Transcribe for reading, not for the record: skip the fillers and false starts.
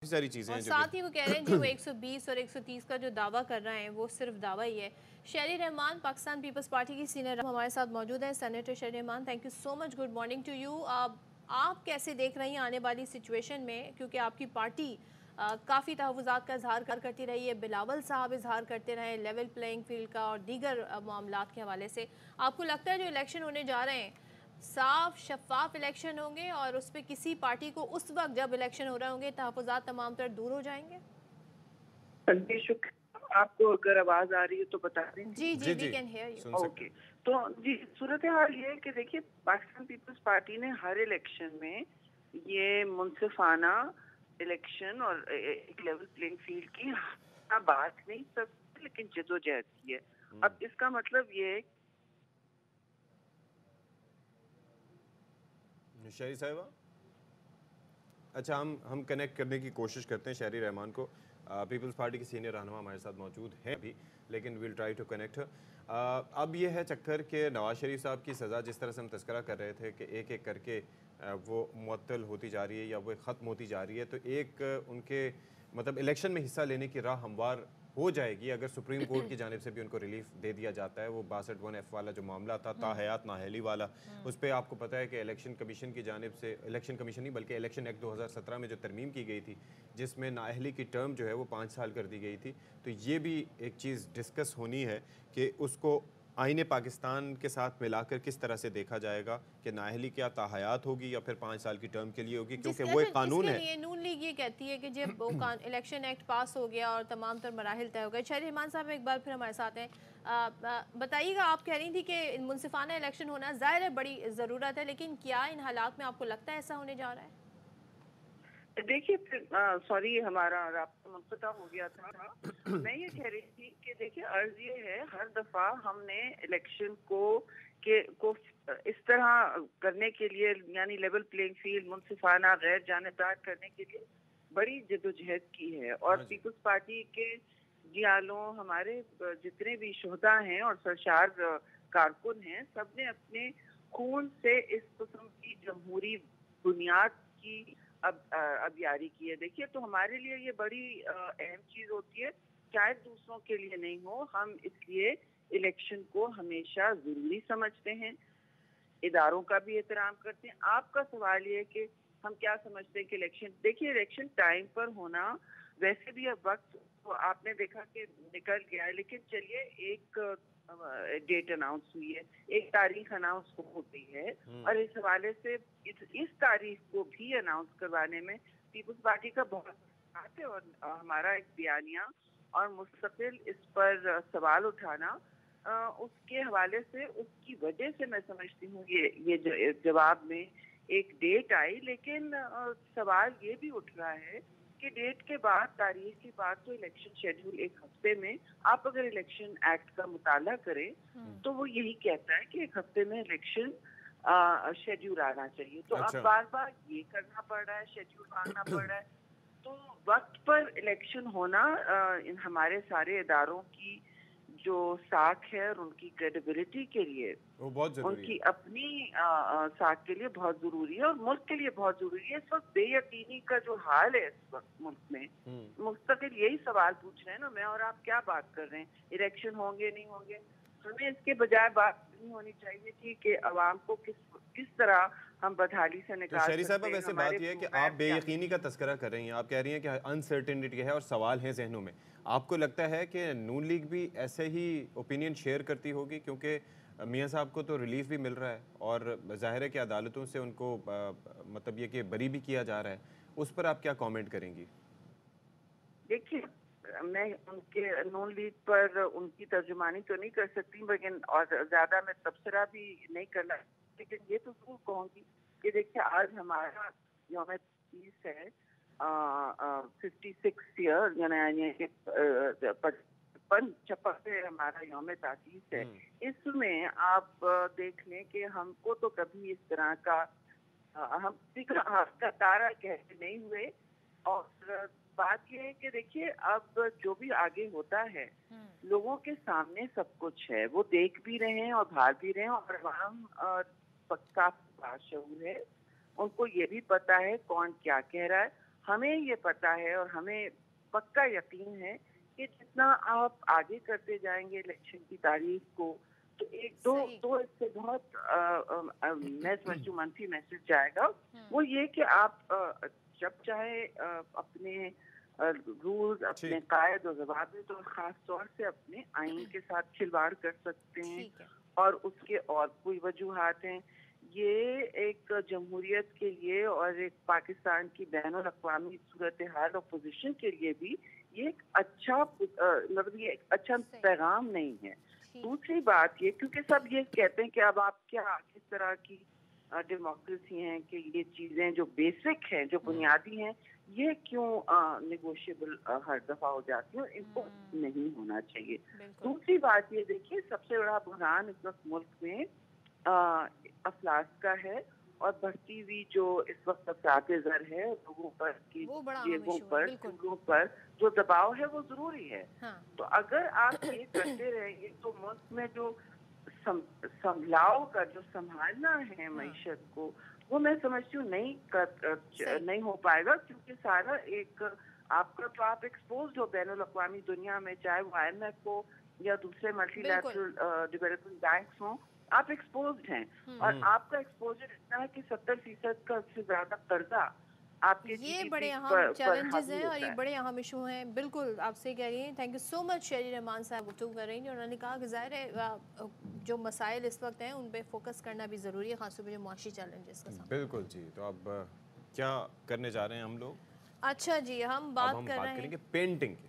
सारी चीज़ें और हैं जो साथ ही वो कह रहे हैं जी वो 120 और 130 का जो दावा कर रहे हैं वो सिर्फ दावा ही है। शहरी रहमान पाकिस्तान पीपल्स पार्टी की सीनियर हमारे साथ मौजूद हैं। Senator Sherry Rehman, thank you so much, good morning to you. आप कैसे देख रही हैं आने वाली सिचुएशन में, क्योंकि आपकी पार्टी काफ़ी तहफ़्फ़ुज़ात का इजहार करती रही है, बिलावल साहब इजहार करते रहे लेवल प्लेइंग फील्ड का और दीगर मामलात के हवाले से। आपको लगता है जो इलेक्शन होने जा रहे हैं साफ शफाफ इलेक्शन होंगे और उस पर किसी पार्टी को उस वक्त जब इलेक्शन हो रहे होंगे तहफ़्फ़ुज़ात तमाम तर दूर हो जाएंगे? जी शुक्रिया। आपको अगर आवाज आ रही है तो बता दें। जी जी, we can hear you. Okay, तो जी सूरत हाल ये है कि देखिए पाकिस्तान पीपल्स पार्टी ने हर इलेक्शन में ये मुनसिफाना इलेक्शन और एक लेवल प्लेइंग फील्ड की बात नहीं सब लेकिन जदोजहद की है। अब इसका मतलब ये है शहरी साहिबा, अच्छा हम कनेक्ट करने की कोशिश करते हैं शहरी रहमान को। पीपल्स पार्टी की सीनियर रहनुमा हमारे साथ मौजूद हैं अभी, लेकिन विल ट्राई टू कनेक्ट। अब ये है चक्कर कि नवाज शरीफ साहब की सज़ा जिस तरह से हम तस्करा कर रहे थे कि एक एक करके वो मुअत्तल होती जा रही है या वो ख़त्म होती जा रही है, तो एक उनके मतलब इलेक्शन में हिस्सा लेने की राह हमवार हो जाएगी अगर सुप्रीम कोर्ट की जानिब से भी उनको रिलीफ दे दिया जाता है। वो 62(1)(f) वाला जो मामला था ताहयात नाअहली वाला, उस पर आपको पता है कि इलेक्शन कमीशन की जानिब से, इलेक्शन कमीशन नहीं बल्कि इलेक्शन एक्ट 2017 में जो तरमीम की गई थी जिसमें नाअहली की टर्म जो है वो 5 साल कर दी गई थी, तो ये भी एक चीज़ डिस्कस होनी है कि उसको आईने पाकिस्तान के साथ मिलाकर किस तरह से देखा जाएगा कि नाअहली क्या ताहयात होगी या फिर 5 साल की टर्म के लिए होगी, क्योंकि वो एक कानून है। लिए नून लीग ये कहती है कि जब वो इलेक्शन एक्ट पास हो गया और तमाम तर मराहिल तय हो गए। शहरी रहमान साहब एक बार फिर हमारे साथ हैं, बताइएगा। आप कह रही थी कि मुनसिफाना इलेक्शन होना ज़ाहिर है बड़ी ज़रूरत है, लेकिन क्या इन हालात में आपको लगता है ऐसा होने जा रहा है? देखिए सॉरी हमारा राब्ता मुनक़ता हो गया था। मैं ये कह रही थी कि देखिए अर्ज ये है हर दफा हमने इलेक्शन को इस तरह करने के लिए यानी लेवल प्लेइंग फील्ड मुनसिफाना गैर जानिबदार करने के लिए बड़ी जदोजहद की है और पीपल्स पार्टी के जियालों हमारे जितने भी शोहदा हैं और सरशार कारकुन हैं सबने अपने खून से इस किस्म की जमहूरी बुनियाद की अब यारी की है। देखिए तो हमारे लिए ये बड़ी अहम चीज होती है, शायद दूसरों के लिए नहीं हो। हम इसलिए इलेक्शन को हमेशा जरूरी समझते हैं, इदारों का भी एहतराम करते हैं। आपका सवाल ये है कि हम क्या समझते हैं कि इलेक्शन, देखिए इलेक्शन टाइम पर होना वैसे भी अब वक्त तो आपने देखा कि निकल गया है, लेकिन चलिए एक डेट अनाउंस हुई है, एक तारीख अनाउंस हो गई है और इस हवाले से इस तारीख को भी अनाउंस करवाने में पीपल्स पार्टी का बहुत हाथ है और हमारा एक बयानिया और मुस्तकिल इस पर सवाल उठाना उसके हवाले से उसकी वजह से मैं समझती हूँ ये जवाब में एक डेट आई, लेकिन सवाल ये भी उठ रहा है कि डेट के बाद तारीख के बाद तो इलेक्शन शेड्यूल एक हफ्ते में, आप अगर इलेक्शन एक्ट का मुताला करें तो वो यही कहता है कि एक हफ्ते में इलेक्शन शेड्यूल आना चाहिए। तो अब बार बार ये करना पड़ रहा है, शेड्यूल मांगना पड़ रहा है। तो वक्त पर इलेक्शन होना हमारे सारे इदारों की जो साख है और उनकी क्रेडिबिलिटी के लिए, वो बहुत जरूरी उनकी है। अपनी साख के लिए बहुत जरूरी है और मुल्क के लिए बहुत जरूरी है। इस वक्त बेयकीनी का जो हाल है इस वक्त मुल्क में, मुस्तकिल यही सवाल पूछ रहे हैं ना, मैं और आप क्या बात कर रहे हैं, इलेक्शन होंगे नहीं होंगे। हमें इसके बजाय बात नहीं होनी चाहिए थी कि अवाम को किस तरह हम बदहाली से निकाल तो शहरी साहब वैसे बात यह है कि आप बेयकीनी का तज़किरा कर रही हैं, आप कह रही हैं कि अनसर्टेनिटी है और सवाल है जहनों में। आपको लगता है कि नून लीग भी ऐसे ही ओपिनियन शेयर करती होगी, क्योंकि मियाँ साहब को तो रिलीफ भी मिल रहा है और ज़ाहिर है कि अदालतों से उनको मतलब ये कि बरी भी किया जा रहा है, उस पर आप क्या कमेंट करेंगी? देखिए मैं उनके नून लीग पर उनकी तर्जुमानी तो नहीं कर सकती, लेकिन और ज़्यादा मैं तबसरा भी नहीं करना, लेकिन ये तो जरूर कहूँगी कि देखिए आज हमारा यौम तीस है 56 ईयर यानी 56 से हमारा यौम तासीस है। इसमें आप देख लें कि हमको तो कभी इस तरह का हम का तारा कहते नहीं हुए। और बात यह है कि देखिए अब जो भी आगे होता है लोगों के सामने सब कुछ है, वो देख भी रहे हैं और भाग भी रहे हैं और अवाम पक्का बाशऊर है, उनको ये भी पता है कौन क्या कह रहा है। ہمیں یہ پتا ہے اور ہمیں پکا یقین ہے کہ جتنا آپ آگے کرتے جائیں گے الیکشن کی تاریخ کو تو ایک دو اس سے بہت میں سمجھتی ہوں منفی میسج جائے گا. وہ یہ کہ آپ جب چاہے اپنے رولز، اپنے قائد و ضوابط اور خاص طور سے اپنے آئین کے ساتھ کھلواڑ کر سکتے ہیں، اور اس کے اور کوئی وجوہات ہیں. یہ ایک جمہوریت کے لیے اور ایک پاکستان کی بین الاقوامی صورتحال اور پوزیشن کے لیے بھی یہ ایک اچھا مطلب یہ ایک اچھا پیغام نہیں ہے. دوسری بات یہ کیونکہ سب یہ کہتے ہیں کہ اب آپ کیا کس طرح کی ڈیموکریسی ہیں کہ یہ چیزیں جو بیسک ہیں، جو بنیادی ہیں، یہ کیوں نیگوشیبل ہر دفعہ ہو جاتی ہیں، ان کو نہیں ہونا چاہیے. دوسری بات یہ دیکھیے سب سے بڑا بحران اس وقت ملک میں افلاس کا ہے، اور بڑھتی ہوئی جو اس وقت افراط زر ہے لوگوں پر کی جیبوں پر چولہوں پر جو دباؤ ہے وہ ضروری ہے. تو اگر آپ یہ کرتے رہیں گے تو ملک میں جو سنبھلاؤ کا جو سنبھالنا ہے معیشت کو، وہ میں سمجھتی ہوں نہیں ہو پائے گا، کیونکہ سارا ایک آپ کا تو آپ ایکسپوزڈ ہو بین الاقوامی دنیا میں، چاہے وہ IMF ہو یا دوسرے ملٹی لیٹرل ڈیولپمنٹ بینکس ہوں، آپ ایکسپوزڈ ہیں. اور آپ کا ایکسپوجر اتنا ہے کہ 70% کا سے زیادہ قرضہ آپ کے یہ بڑے اہم چیلنجز ہیں اور یہ بڑے اہم ایشو ہیں. بالکل آپ سے کہہ رہی ہیں. تھینک یو سو مچ شہری رحمان صاحب گفتگو کر رہی ہیں. انہوں نے کہا کہ ظاہر ہے جو مسائل اس وقت ہیں ان پہ فوکس کرنا بھی ضروری ہے، خاص طور پہ جو معاشی چیلنجز کا سامنا. بالکل جی. تو اب کیا کرنے جا رہے ہیں ہم لوگ؟ اچھا جی، ہم بات کر رہے ہیں کریں گے پینٹنگ کی.